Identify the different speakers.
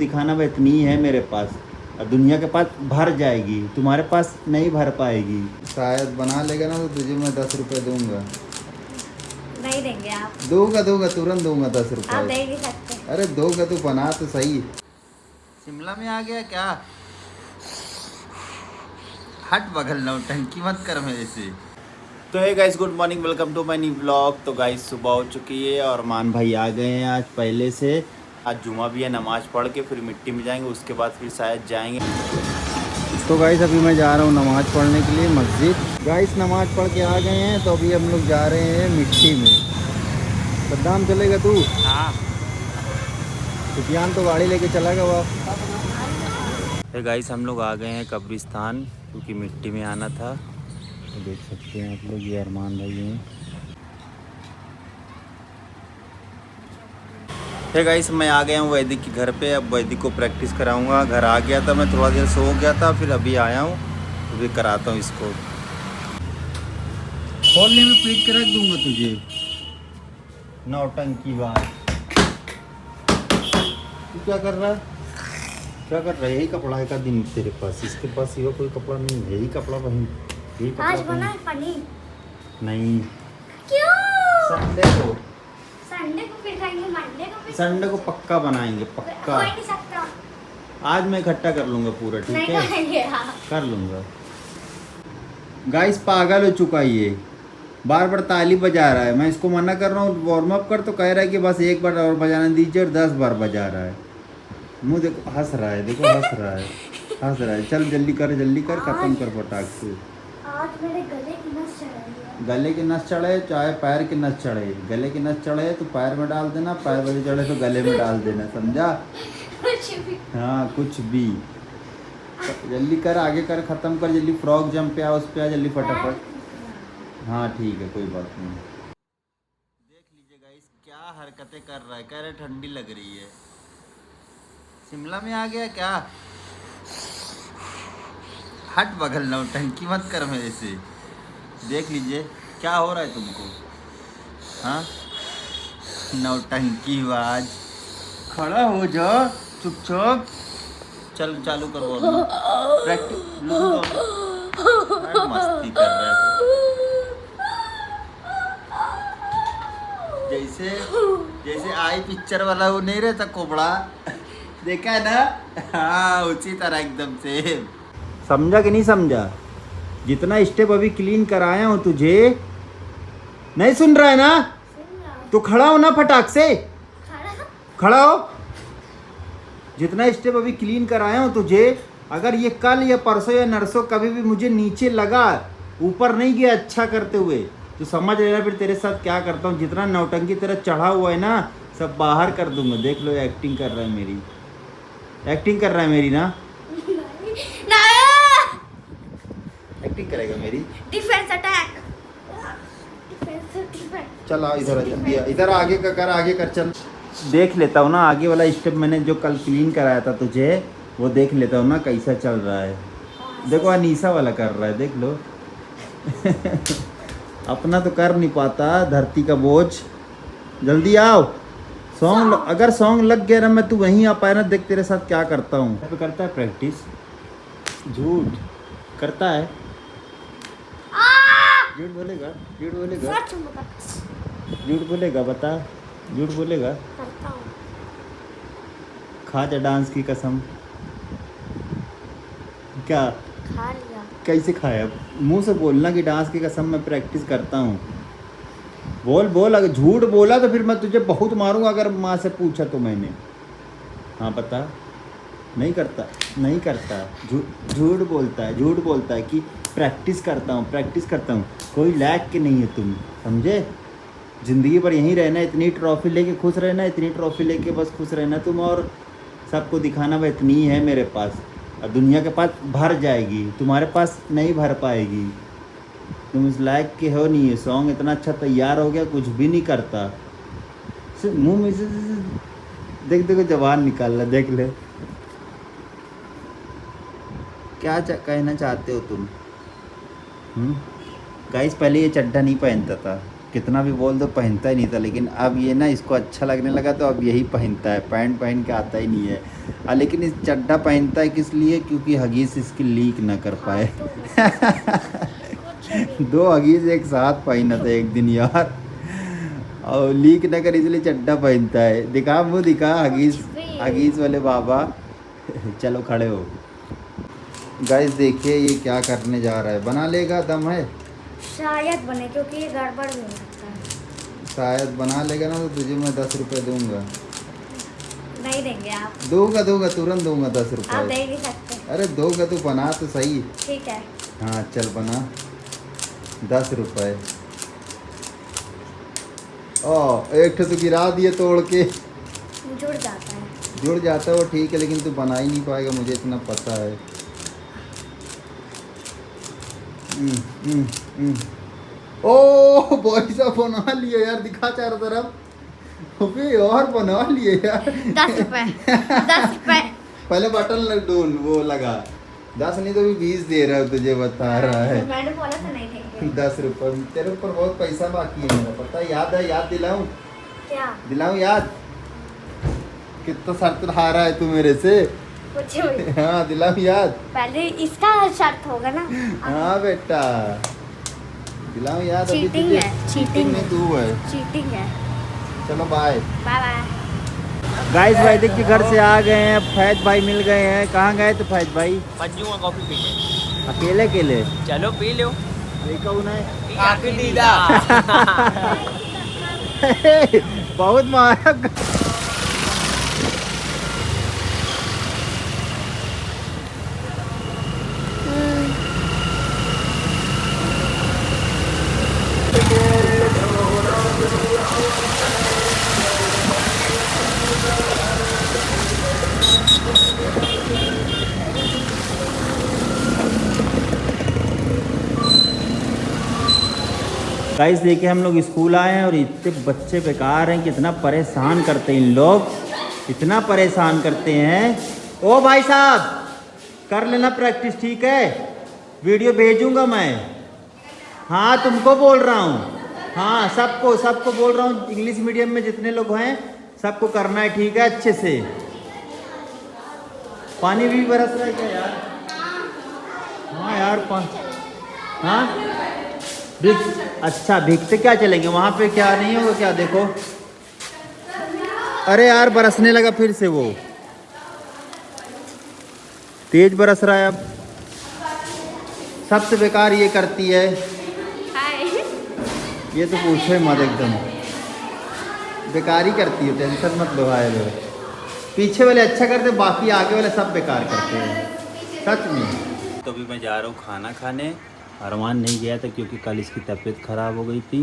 Speaker 1: दिखाना भाई इतनी है मेरे पास और दुनिया के पास भर जाएगी, तुम्हारे पास नहीं भर पाएगी। शायद बना लेगा ना तो तुझे मैं 10 रुपये दूंगा।
Speaker 2: नहीं देंगे आप?
Speaker 1: दूंगा दूंगा, तुरंत दूंगा 10
Speaker 2: आप
Speaker 1: रुपये।
Speaker 2: दे नहीं सकते।
Speaker 1: अरे दूंगा, तू बना तो सही। शिमला में आ गया क्या? हट बगल नौटंकी मत कर मेरे से। तो है guys, good morning, welcome to my new blog. तो गाइस सुबह हो चुकी है और मान भाई आ गए हैं आज पहले से। आज जुमा भी है, नमाज पढ़ के फिर मिट्टी में जाएंगे, उसके बाद फिर शायद जाएंगे। तो गाइस अभी मैं जा रहा हूँ नमाज पढ़ने के लिए मस्जिद। गाइस नमाज पढ़ के आ गए हैं तो अभी हम लोग जा रहे हैं मिट्टी में। सद्दाम चलेगा तू?
Speaker 2: हाँ।
Speaker 1: सुफियान तो गाड़ी लेके चला गया वापस। तो गाइस हम लोग आ गए हैं कब्रिस्तान, क्योंकि मिट्टी में आना था। तो देख सकते हैं आप लोग, ये अरमान भाई हैं। हे गाइस मैं आ गया हूँ वैदिक के घर पे। अब वैदिक को प्रैक्टिस कराऊंगा। घर आ गया था मैं, थोड़ा देर सो गया था, फिर अभी आया हूँ तो भी कराता हूँ इसको। खोलने में पीट के रख दूंगा तुझे, नौटंकी बात। तू क्या कर रहा है? क्या कर रहा है? यही कपड़ा है का दिन तेरे पास? इसके पास ये कोई कपड़ा नहीं है, यही कपड़ा पहन। यही कपड़ा
Speaker 2: आज बना है पनीर।
Speaker 1: नहीं,
Speaker 2: क्यों?
Speaker 1: संडे को।
Speaker 2: संडे को फिर खाएंगे, मंडे को फिर।
Speaker 1: संडे को पक्का बनाएंगे, पक्का।
Speaker 2: हो ही नहीं सकता।
Speaker 1: आज मैं इकट्ठा कर लूंगा पूरा, ठीक
Speaker 2: नहीं
Speaker 1: है?
Speaker 2: खाएंगे आप।
Speaker 1: कर लूंगा। गाइस पागल हो चुका ये, बार बार ताली बजा रहा है। मैं इसको मना कर रहा हूँ वार्म अप कर, तो कह रहा है कि बस एक बार और बजाना दीजिए, और 10 बार बजा रहा है। मुँह देखो, हंस रहा है, देखो हंस रहा है, हंस रहा है। चल जल्दी कर, खत्म कर फटाक से।
Speaker 2: आज मेरे गले की नस चढ़ रही है।
Speaker 1: गले की नस चढ़े चाहे पैर की नस चढ़े, गले की नस चढ़े तो पैर में डाल देना, पैर में चढ़े तो गले में डाल देना, समझा?
Speaker 2: कुछ भी।
Speaker 1: हाँ कुछ भी। जल्दी कर, आगे कर, खत्म कर जल्दी। फ्रॉक जंप पे आ, उस पे आ जल्दी फटाफट। हाँ ठीक है, कोई बात नहीं। देख लीजिए गाइस क्या हरकतें कर रहा है, कह रहे ठंडी लग रही है। शिमला में आ गया क्या? हट बगल नौटंकी मत कर मेरे से। देख लीजिए क्या हो रहा है तुमको। हाँ नौटंकी बाज, खड़ा हो जा चुपचाप। चल चालू करो अभी प्रैक्टिस। मस्ती कर रहा है जैसे जैसे आई पिक्चर वाला वो नहीं रहता कोबड़ा, देखा है ना? हाँ उसी तरह एकदम सेम। समझा कि नहीं समझा? जितना स्टेप अभी क्लीन कराया हूँ तुझे, नहीं सुन रहा है ना? तो खड़ा हो ना फटाक से, खड़ा हो। जितना स्टेप अभी क्लीन कराया हूँ तुझे, अगर ये कल या परसों या नरसों कभी भी मुझे नीचे लगा, ऊपर नहीं गया अच्छा करते हुए, तो समझ लेना फिर तेरे साथ क्या करता हूँ। जितना नौटंकी तेरा चढ़ा हुआ है ना, सब बाहर कर दूंगा। देख लो एक्टिंग कर रहा है मेरी, एक्टिंग कर रहा है मेरी ना, एक्टिंग करेगा मेरी।
Speaker 2: Defence attack.
Speaker 1: चल आ इधर, इधर आगे का कर, आगे कर। चल देख लेता हूँ ना आगे वाला स्टेप, मैंने जो कल क्लीन कराया था तुझे, वो देख लेता हूँ ना कैसा चल रहा है। देखो अनीसा वाला कर रहा है, देख लो। अपना तो कर नहीं पाता, धरती का बोझ। जल्दी आओ। सॉन्ग अगर सॉन्ग लग गया ना, मैं तू वहीं आ पाया ना, देख तेरे साथ क्या करता हूँ। करता है प्रैक्टिस, झूठ करता है। झूठ बोलेगा, झूठ बोलेगा, झूठ बोलेगा, बता झूठ बोलेगा। खा जा डांस की कसम। क्या
Speaker 2: खा लिया?
Speaker 1: कैसे खाया? मुंह से बोलना कि डांस की कसम मैं प्रैक्टिस करता हूँ। बोल बोल, अगर झूठ बोला तो फिर मैं तुझे बहुत मारूंगा, अगर माँ से पूछा तो मैंने। हाँ बता। नहीं करता, नहीं करता, झूठ बोलता है, झूठ बोलता है कि प्रैक्टिस करता हूँ, प्रैक्टिस करता हूँ। कोई लैक के नहीं है तुम, समझे? ज़िंदगी पर यहीं रहना, इतनी ट्रॉफी लेके खुश रहना, इतनी ट्रॉफी लेके बस खुश रहना तुम, और सबको दिखाना भाई इतनी है मेरे पास और दुनिया के पास भर जाएगी, तुम्हारे पास नहीं भर पाएगी। तुम इस लायक के हो नहीं है। सॉन्ग इतना अच्छा तैयार हो गया, कुछ भी नहीं करता, सिर्फ मुँह में से देख देखो जवान निकाल रहा, देख ले। क्या कहना चाहते हो तुम? गाइस पहले ये चड्ढा नहीं पहनता था, कितना भी बोल दो पहनता ही नहीं था, लेकिन अब ये ना इसको अच्छा लगने लगा तो अब यही पहनता है, पैंट पहन के आता ही नहीं है। लेकिन इस चड्डा पहनता है किस लिए, क्योंकि हगीज इसकी लीक ना कर पाए। दो हगीज एक साथ पहना था एक दिन यार, और लीक ना कर इसलिए चड्डा पहनता है। दिखा मुँह दिखा हगीज, हगीज वाले बाबा। चलो खड़े हो। गाइस देखिए ये क्या करने जा रहा है, बना लेगा, दम है?
Speaker 2: शायद बने, क्योंकि ये गड़बड़ भी हो सकता है।
Speaker 1: शायद बना लेगा ना तो तुझे मैं 10 रुपये दूंगा।
Speaker 2: नहीं देंगे आप?
Speaker 1: दूंगा दूंगा, तुरंत दूंगा 10
Speaker 2: आप
Speaker 1: रुपये।
Speaker 2: दे नहीं सकते।
Speaker 1: अरे दोगा तो बना तो सही।
Speaker 2: ठीक है।
Speaker 1: हाँ चल बना, 10 रुपये। ओ एक तो गिरा दिए तोड़ के।
Speaker 2: जुड़ जाता है।
Speaker 1: जुड़ जाता है वो ठीक है, लेकिन तू बना ही नहीं पाएगा, मुझे इतना पता है। ओ भाई साहब बना लिए यार, दिखा चारों तरफ। अबे और बना लिए यार।
Speaker 2: 10 रुपए। 10 रुपए।
Speaker 1: पहले बटन ढूंढ, वो लगा। 10 नहीं तो भी 20 दे रहा है, तुझे बता रहा है।
Speaker 2: मैंने बोला था नहीं देंगे।
Speaker 1: 10 रुपये तेरे ऊपर बहुत पैसा बाकी है मेरा, पता है? याद है? याद दिलाऊं?
Speaker 2: क्या?
Speaker 1: दिलाऊं याद? कितना शर्त हारा है तू मेरे से।
Speaker 2: कुछ भी।
Speaker 1: हाँ दिलाऊं याद?
Speaker 2: पहले इसका शर्त होगा ना।
Speaker 1: हाँ बेटा दिलाऊं याद? अभी
Speaker 2: चीटिंग
Speaker 1: तुझे
Speaker 2: है,
Speaker 1: चीटिंग में तू है।
Speaker 2: चीटिंग है।
Speaker 1: चलो बाय
Speaker 2: बाय बाय।
Speaker 1: गाइस। वैदिक के घर से आ गए हैं, फैज भाई मिल गए हैं। कहाँ गए थे फैज भाई?
Speaker 3: पंजूंगा कॉफी पीने।
Speaker 1: अकेले अकेले?
Speaker 3: चलो पी लो।
Speaker 1: देखा उन्हें
Speaker 3: काकी दीदा।
Speaker 1: बहुत मारा। गाइस देखिए हम लोग स्कूल आए हैं और इतने बच्चे बेकार हैं, कितना परेशान करते हैं इन लोग, इतना परेशान करते हैं। ओ भाई साहब कर लेना प्रैक्टिस, ठीक है? वीडियो भेजूंगा मैं। हाँ तुमको बोल रहा हूँ, हाँ सबको सबको बोल रहा हूँ, इंग्लिश मीडियम में जितने लोग हैं सबको करना है, ठीक है? अच्छे से। पानी भी बरस रहा है क्या यार? हाँ यार हाँ अच्छा भीगते क्या चलेंगे, वहाँ पे क्या नहीं होगा क्या? देखो अरे यार बरसने लगा फिर से, वो तेज बरस रहा है। अब सबसे बेकार ये करती है, ये तो पूछो ही मत, एकदम बेकार ही करती है, टेंशन मत लो। आए लो पीछे वाले अच्छा करते, बाकी आगे वाले सब बेकार करते हैं सच में। तो अभी मैं जा रहा हूँ खाना खाने। अरमान नहीं गया था क्योंकि कल इसकी तबीयत खराब हो गई थी।